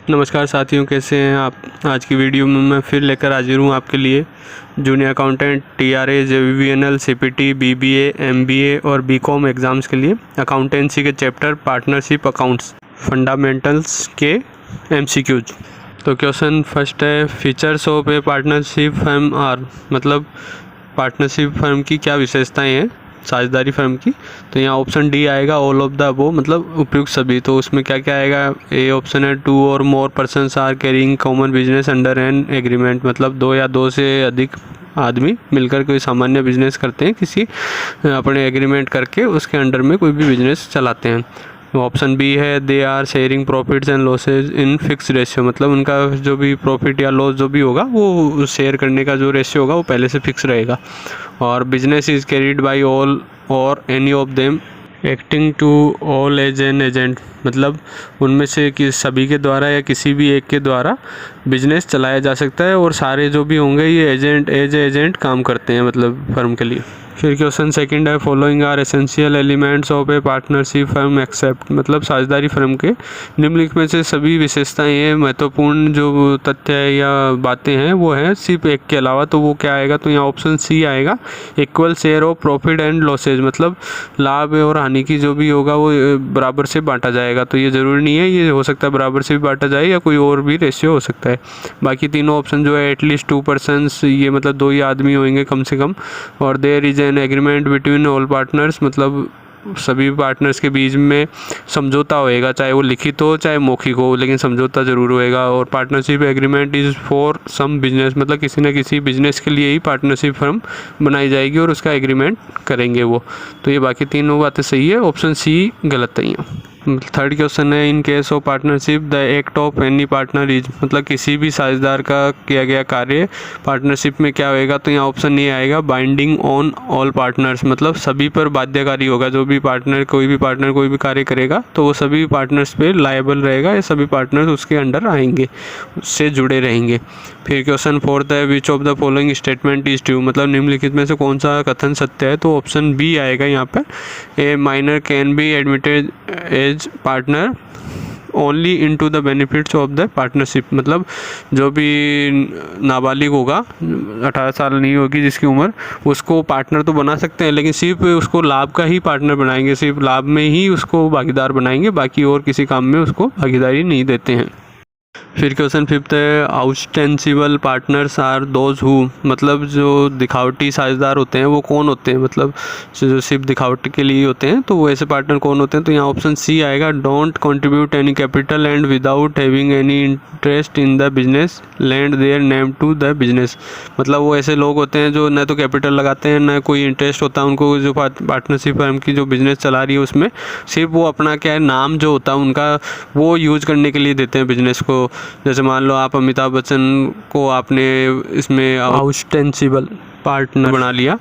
नमस्कार साथियों, कैसे हैं आप। आज की वीडियो में मैं फिर लेकर हाजिर हूँ आपके लिए junior accountant TRA, JVBNL, CPT, BBA, MBA और BCom एग्ज़ाम्स के लिए अकाउंटेंसी के चैप्टर पार्टनरशिप अकाउंट्स फंडामेंटल्स के MCQs। तो क्वेश्चन फर्स्ट है, features of a partnership firm are, मतलब पार्टनरशिप फर्म की क्या विशेषताएँ हैं साझेदारी फर्म की। तो यहाँ ऑप्शन डी आएगा, ऑल ऑफ द अबव, मतलब उपयुक्त सभी। तो उसमें क्या क्या आएगा, ए ऑप्शन है, 2 or more persons are carrying common business under an agreement, मतलब 2 या 2 से अधिक आदमी मिलकर कोई सामान्य बिजनेस करते हैं, किसी अपने एग्रीमेंट करके उसके अंडर में कोई भी बिजनेस चलाते हैं। ऑप्शन बी है, they are sharing profits and losses in fix ratio, मतलब उनका जो भी प्रॉफिट या लॉस जो भी होगा वो शेयर करने का जो रेशियो होगा वो पहले से फिक्स रहेगा। और business is carried by all or any of them acting to all as an agent, मतलब उनमें से कि सभी के द्वारा या किसी भी एक के द्वारा बिजनेस चलाया जा सकता है और सारे जो भी होंगे ये एजेंट काम करते हैं, मतलब फर्म के लिए। फिर क्वेश्चन सेकंड है, following are essential elements of a partnership firm except, मतलब साझेदारी फर्म के निम्नलिखित में से सभी विशेषताएं हैं, महत्वपूर्ण जो तथ्य है या बातें हैं वो हैं सिर्फ एक के अलावा। तो वो क्या आएगा, तो यहाँ ऑप्शन सी आएगा, equal share of profit and losses, मतलब लाभ और हानि की जो भी होगा वो बराबर से बांटा जाएगा। तो ये ज़रूरी नहीं है, ये हो सकता है बराबर से भी बांटा जाए या कोई और भी रेशियो हो सकता है। बाकी तीनों ऑप्शन जो है एटलीस्ट 2 पर्सन्स, ये मतलब 2 ही आदमी होंगे कम से कम। और there is an agreement between all partners, मतलब सभी पार्टनर्स के बीच में समझौता होएगा, चाहे वो लिखित हो चाहे मौखिक हो, लेकिन समझौता ज़रूर होएगा। और partnership agreement is for some business, मतलब किसी न किसी बिजनेस के लिए ही पार्टनरशिप फर्म बनाई जाएगी और उसका एग्रीमेंट करेंगे वो। तो ये बाकी तीनों बातें सही है, ऑप्शन सी गलत नहीं है। थर्ड क्वेश्चन है, in case of partnership the act of any partner is, मतलब किसी भी साझेदार का किया गया कार्य पार्टनरशिप में क्या होएगा। तो यहाँ ऑप्शन नहीं आएगा, बाइंडिंग ऑन ऑल पार्टनर्स, मतलब सभी पर बाध्यकारी होगा। जो भी पार्टनर कोई भी कार्य करेगा तो वो सभी पार्टनर्स पे लायबल रहेगा, या सभी पार्टनर्स उसके अंडर आएंगे, उससे जुड़े रहेंगे। फिर क्वेश्चन फोर्थ है, which of the following statement is true, मतलब निम्नलिखित में से कौन सा कथन सत्य है। तो ऑप्शन बी आएगा यहाँ पर, a minor can be admitted as partner only into the benefits of the partnership, मतलब जो भी नाबालिग होगा, 18 साल नहीं होगी जिसकी उम्र, उसको पार्टनर तो बना सकते हैं, लेकिन सिर्फ उसको लाभ का ही पार्टनर बनाएंगे, सिर्फ लाभ में ही उसको भागीदार बनाएंगे, बाकी और किसी काम में उसको भागीदारी नहीं देते हैं। फिर क्वेश्चन फिफ्थ है, ostensible partners are those who, मतलब जो दिखावटी साझेदार होते हैं वो कौन होते हैं, मतलब जो सिर्फ दिखावटी के लिए होते हैं, तो वो ऐसे पार्टनर कौन होते हैं। तो यहाँ ऑप्शन सी आएगा, don't contribute any capital and without having any interest in the business lend their name to the business, मतलब वो ऐसे लोग होते हैं जो न तो कैपिटल लगाते हैं न कोई इंटरेस्ट होता है उनको, जो पार्टनरशिप फर्म की जो बिजनेस चला रही है उसमें सिर्फ वो अपना क्या है नाम जो होता है उनका वो यूज करने के लिए देते हैं बिजनेस को। जैसे मान लो आप अमिताभ बच्चन को आपने इसमें ऑस्टेंसिबल पार्टनर बना लिया,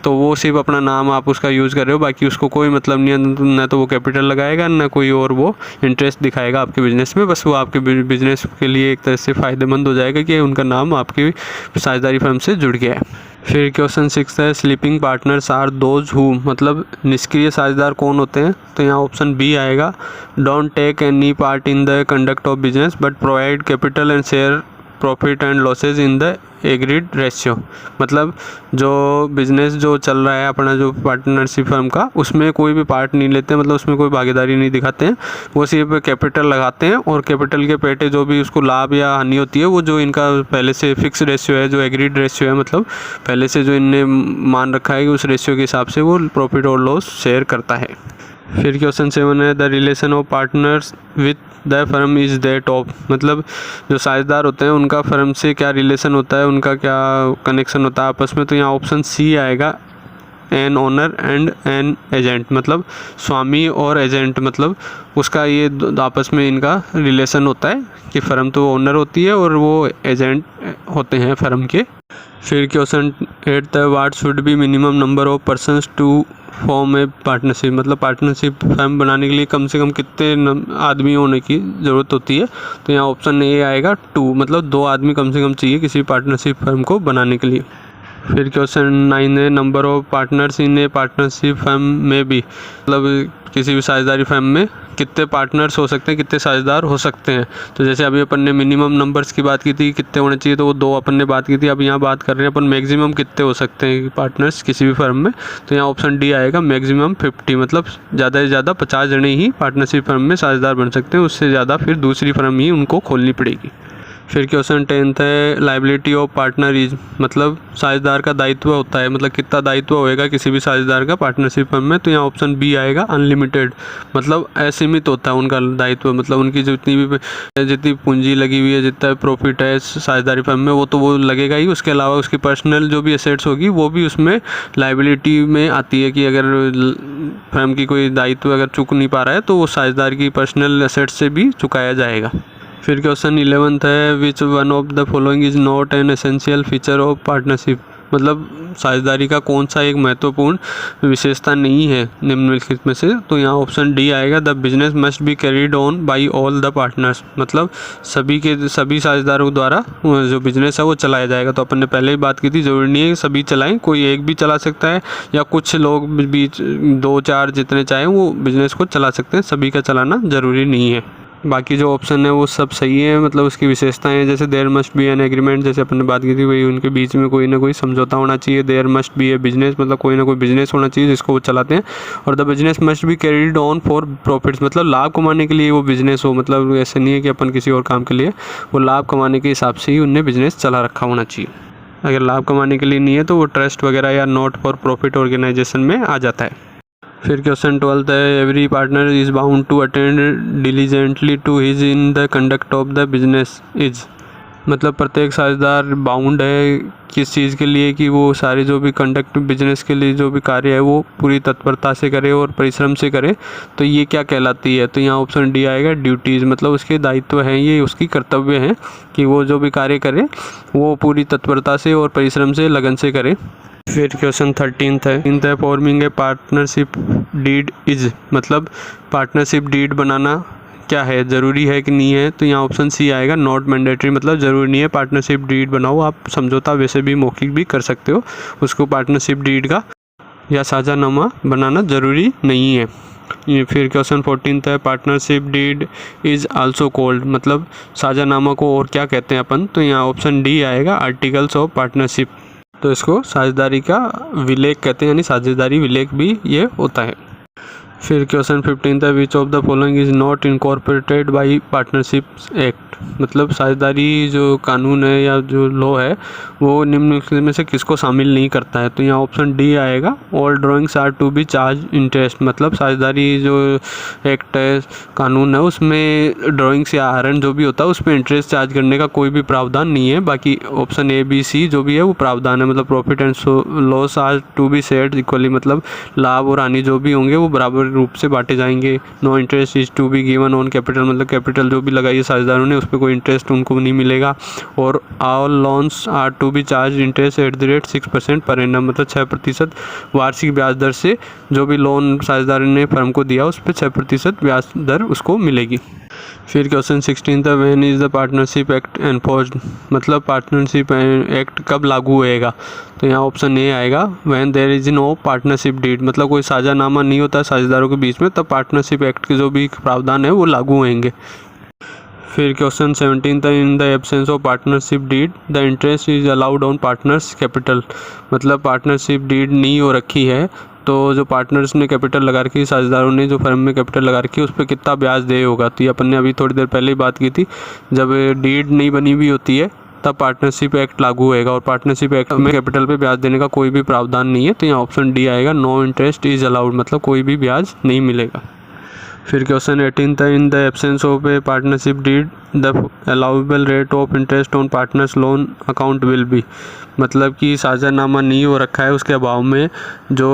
तो वो सिर्फ अपना नाम आप उसका यूज़ कर रहे हो, बाकी उसको कोई मतलब नहीं है, ना तो वो कैपिटल लगाएगा ना कोई और वो इंटरेस्ट दिखाएगा आपके बिज़नेस में, बस वो आपके बिज़नेस के लिए एक तरह से फ़ायदेमंद हो जाएगा कि उनका नाम आपकी साझेदारी फर्म से जुड़ गया है। फिर क्वेश्चन 6 है, sleeping partners are those who, मतलब निष्क्रिय साझेदार कौन होते हैं। तो यहाँ ऑप्शन बी आएगा, don't take any part in the conduct of business but provide capital and share profit and losses in the agreed ratio, मतलब जो बिज़नेस जो चल रहा है अपना जो पार्टनरशिप फर्म का, उसमें कोई भी पार्ट नहीं लेते हैं, मतलब उसमें कोई भागीदारी नहीं दिखाते हैं, वो सिर्फ कैपिटल लगाते हैं और कैपिटल के पेटे जो भी उसको लाभ या हानि होती है वो जो इनका पहले से फिक्स रेशियो है, जो एग्रीड रेशियो है, मतलब पहले से जो इनने मान रखा है उस रेशियो के हिसाब से वो प्रॉफिट और लॉस शेयर करता है। फिर क्वेश्चन 7 है, the relation of partners with the firm is that of, मतलब जो साझेदार होते हैं उनका फर्म से क्या रिलेशन होता है, उनका क्या कनेक्शन होता है आपस में। तो यहाँ ऑप्शन सी आएगा, an owner and N agent, मतलब स्वामी और एजेंट, मतलब उसका ये आपस में इनका रिलेशन होता है कि फर्म तो ओनर होती है और वो एजेंट होते हैं फर्म के। फिर क्वेश्चन 8 है, what should be minimum number of persons to form a partnership, मतलब पार्टनरशिप फर्म बनाने के लिए कम से कम कितने आदमी होने की ज़रूरत होती है। तो यहाँ ऑप्शन ए आएगा 2, मतलब 2 आदमी कम से कम चाहिए किसी पार्टनरशिप फर्म को बनाने के लिए। फिर क्वेश्चन 9 है, number of partners in a partnership firm में भी, मतलब किसी भी साझेदारी फर्म में कितने पार्टनर्स हो सकते हैं, कितने साझेदार हो सकते हैं। तो जैसे अभी अपन ने मिनिमम नंबर्स की बात की थी, कितने होने चाहिए, तो वो 2 अपन ने बात की थी। अब यहाँ बात कर रहे हैं अपन मैक्सिमम कितने हो सकते हैं पार्टनर्स किसी भी फर्म में। तो यहाँ ऑप्शन डी आएगा, मैक्सिमम 50, मतलब ज़्यादा से ज़्यादा 50 जने ही पार्टनरशिप फर्म में साझेदार बन सकते हैं, उससे ज़्यादा फिर दूसरी फर्म ही उनको खोलनी पड़ेगी। फिर क्वेश्चन 10 है, लाइबिलिटी ऑफ पार्टनर इज, मतलब साझेदार का दायित्व होता है, मतलब कितना दायित्व होएगा किसी भी साझेदार का पार्टनरशिप फर्म में। तो यहाँ ऑप्शन बी आएगा, अनलिमिटेड, मतलब असीमित होता है उनका दायित्व, मतलब उनकी जितनी पूंजी लगी हुई है, जितना प्रॉफिट है साझेदारी फर्म में, वो तो वो लगेगा ही। उसके अलावा उसकी पर्सनल जो भी एसेट्स होगी वो भी उसमें लाइबिलिटी में आती है, कि अगर फर्म की कोई दायित्व अगर चुक नहीं पा रहा है तो वो साझेदार की पर्सनल एसेट्स से भी चुकाया जाएगा। फिर क्वेश्चन 11 है, which one of the following is not an essential feature of partnership, मतलब साझेदारी का कौन सा एक महत्वपूर्ण विशेषता नहीं है निम्नलिखित में से। तो यहाँ ऑप्शन डी आएगा, the business must be carried on by all the partners, मतलब सभी साझेदारों द्वारा जो बिजनेस है वो चलाया जाएगा। तो अपन ने पहले ही बात की थी, जरूरी नहीं है कि सभी चलाएं, कोई एक भी चला सकता है या कुछ लोग बीच 2-4 जितने चाहें वो बिजनेस को चला सकते हैं, सभी का चलाना ज़रूरी नहीं है। बाकी जो ऑप्शन है वो सब सही है, मतलब उसकी विशेषताएं जैसे there must be an agreement, जैसे अपन ने बात की थी वही, उनके बीच में कोई ना कोई समझौता होना चाहिए। There must be a business, मतलब कोई ना कोई बिजनेस होना चाहिए जिसको वो चलाते हैं। और the business must be carried on for profits, मतलब लाभ कमाने के लिए वो बिजनेस हो, मतलब ऐसे नहीं है कि अपन किसी और काम के लिए, वो लाभ कमाने के हिसाब से ही उनने बिजनेस चला रखा होना चाहिए। अगर लाभ कमाने के लिए नहीं है तो वो ट्रस्ट वगैरह या नॉट फॉर प्रॉफिट ऑर्गेनाइजेशन में आ जाता है। फिर क्वेश्चन 12 है, every partner is bound to attend diligently to his in the conduct of the business is, मतलब प्रत्येक साझेदार बाउंड है किस चीज़ के लिए, कि वो सारे जो भी कंडक्ट बिजनेस के लिए जो भी कार्य है वो पूरी तत्परता से करे और परिश्रम से करे। तो ये क्या कहलाती है, तो यहाँ ऑप्शन डी आएगा, ड्यूटीज़, मतलब उसके दायित्व हैं, ये उसकी कर्तव्य हैं कि वो जो भी कार्य करे वो पूरी तत्परता से और परिश्रम से लगन से करे। फिर क्वेश्चन 13 है, forming a partnership deed is, मतलब पार्टनरशिप डीड बनाना क्या है, ज़रूरी है कि नहीं है। तो यहाँ ऑप्शन सी आएगा, नॉट मैंडेटरी, मतलब ज़रूरी नहीं है पार्टनरशिप डीड बनाओ, आप समझौता वैसे भी मौखिक भी कर सकते हो, उसको पार्टनरशिप डीड का या साझानामा बनाना ज़रूरी नहीं है। ये फिर क्वेश्चन 14 है, partnership deed is also called, मतलब साझानामा को और क्या कहते हैं अपन। तो यहाँ ऑप्शन डी आएगा, आर्टिकल्स ऑफ पार्टनरशिप, तो इसको साझेदारी का विलेख कहते हैं, यानी साझेदारी विलेख भी ये होता है। फिर क्वेश्चन 15 है, which of the following is not incorporated bye partnership act, मतलब साझेदारी जो कानून है या जो लॉ है वो निम्नलिखित में से किसको शामिल नहीं करता है। तो यहाँ ऑप्शन डी आएगा, all drawings are to be charge interest, मतलब साझेदारी जो एक्ट है कानून है उसमें ड्राइंग्स या आहरण जो भी होता है उस पर इंटरेस्ट चार्ज करने का कोई भी प्रावधान नहीं है। बाकी ऑप्शन ए बी सी जो भी है वो प्रावधान है, मतलब profit and loss are to be shared equally, मतलब लाभ और हानि जो भी होंगे वो बराबर रूप से बांटे जाएंगे। No interest is to be given on capital, मतलब कैपिटल जो भी लगाई है साझेदारों ने उस पर कोई इंटरेस्ट उनको नहीं मिलेगा। और all loans are to be charge interest at the rate 6% per annum, मतलब 6% वार्षिक ब्याज दर से जो भी लोन साझेदारों ने फर्म को दिया उस पर 6% ब्याज दर उसको मिलेगी। फिर क्वेश्चन 16 था, when is the partnership act enforced, मतलब पार्टनरशिप एक्ट कब लागू होएगा। तो यहाँ ऑप्शन ए आएगा, when there is no partnership deed, मतलब कोई साझानामा नहीं होता साझेदारों के बीच में तब पार्टनरशिप एक्ट के जो भी प्रावधान है वो लागू होंगे। फिर क्वेश्चन 17 था, इन the absence of partnership did the interest is allowed on partners capital, मतलब पार्टनरशिप डीड नहीं हो रखी है तो जो पार्टनर्स ने कैपिटल लगा रखी, साझेदारों ने जो फर्म में कैपिटल लगा रखी उस पर कितना ब्याज दे होगा। तो ये अपन ने अभी थोड़ी देर पहले ही बात की थी, जब डीड नहीं बनी हुई होती है तब पार्टनरशिप एक्ट लागू होएगा और पार्टनरशिप एक्ट में कैपिटल पे ब्याज देने का कोई भी प्रावधान नहीं है। तो यहाँ ऑप्शन डी आएगा, नो इंटरेस्ट इज अलाउड, मतलब कोई भी ब्याज नहीं मिलेगा। फिर क्वेश्चन 18 था, इन the absence of a partnership did the allowable rate of interest on partners loan account will be, मतलब कि साझानामा नहीं हो रखा है उसके अभाव में जो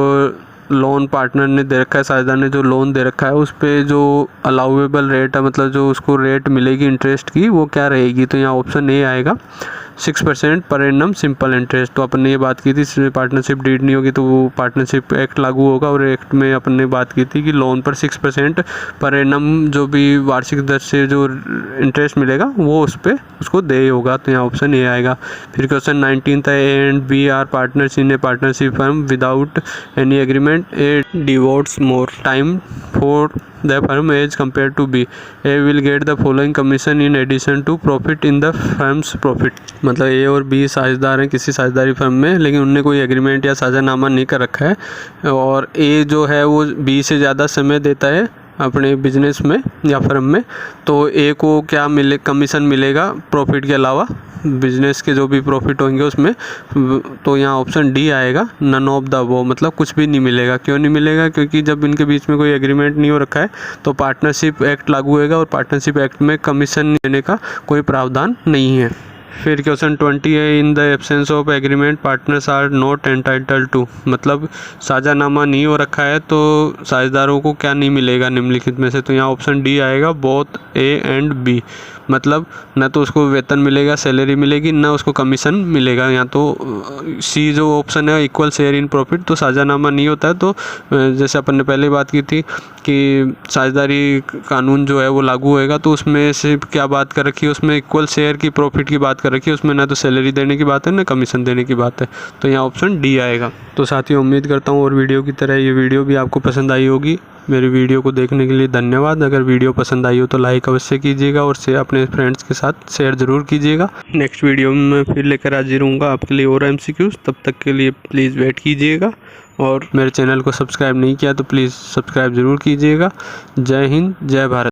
लोन पार्टनर ने दे रखा है, साझेदार ने जो लोन दे रखा है उस पर जो अलाउेबल रेट है, मतलब जो उसको रेट मिलेगी इंटरेस्ट की वो क्या रहेगी। तो यहाँ ऑप्शन ए आएगा, 6% पर एनम सिंपल इंटरेस्ट। तो अपन ने ये बात की थी, इसमें पार्टनरशिप डीड नहीं होगी तो वो पार्टनरशिप एक्ट लागू होगा, और एक्ट में अपन ने बात की थी कि लोन पर 6% पर एनम जो भी वार्षिक दर से जो इंटरेस्ट मिलेगा वो उस पर उसको दे होगा। तो यहाँ ऑप्शन ए आएगा। फिर क्वेश्चन 19 था, A and B are partners in a partnership firm without any agreement, A devotes more time for the firm as compared to B. A will get the following commission in addition to profit in the firm's profit। मतलब A और B साझेदार हैं किसी साझेदारी firm में, लेकिन उनने कोई एग्रीमेंट या साझानामा नहीं कर रखा है, और A जो है वो B से ज़्यादा समय देता है अपने बिजनेस में या फर्म में, तो A को क्या मिले, कमीशन मिलेगा प्रॉफिट के अलावा, बिजनेस के जो भी प्रॉफिट होंगे उसमें। तो यहाँ ऑप्शन डी आएगा, नन ऑफ द वो, मतलब कुछ भी नहीं मिलेगा। क्यों नहीं मिलेगा? क्योंकि जब इनके बीच में कोई एग्रीमेंट नहीं हो रखा है तो पार्टनरशिप एक्ट लागू होएगा, और पार्टनरशिप एक्ट में कमीशन देने का कोई प्रावधान नहीं है। फिर क्वेश्चन 20 है, in the absence of agreement partners are not entitled to, मतलब साझानामा नहीं हो रखा है तो साझेदारों को क्या नहीं मिलेगा निम्नलिखित में से। तो यहाँ ऑप्शन डी आएगा, बोथ ए एंड बी, मतलब न तो उसको वेतन मिलेगा, सैलरी मिलेगी, न उसको कमीशन मिलेगा। यहाँ तो सी जो ऑप्शन है, इक्वल शेयर इन प्रॉफिट, तो साझानामा नहीं होता है तो जैसे अपन ने पहले बात की थी कि साझेदारी कानून जो है वो लागू होएगा, तो उसमें सिर्फ क्या बात कर रखी है, उसमें इक्वल शेयर की प्रॉफिट की बात कर रखी है, उसमें ना तो सैलरी देने की बात है ना कमीशन देने की बात है। तो यहाँ ऑप्शन डी आएगा। तो साथियों, उम्मीद करता हूँ और वीडियो की तरह ये वीडियो भी आपको पसंद आई होगी। मेरी वीडियो को देखने के लिए धन्यवाद। अगर वीडियो पसंद आई हो तो लाइक अवश्य कीजिएगा, और से अपने फ्रेंड्स के साथ शेयर ज़रूर कीजिएगा। नेक्स्ट वीडियो में मैं फिर लेकर हाजिर रहूँगा आपके लिए और MCQs। तब तक के लिए प्लीज़ वेट कीजिएगा, और मेरे चैनल को सब्सक्राइब नहीं किया तो प्लीज़ सब्सक्राइब ज़रूर कीजिएगा। जय हिंद, जय भारत।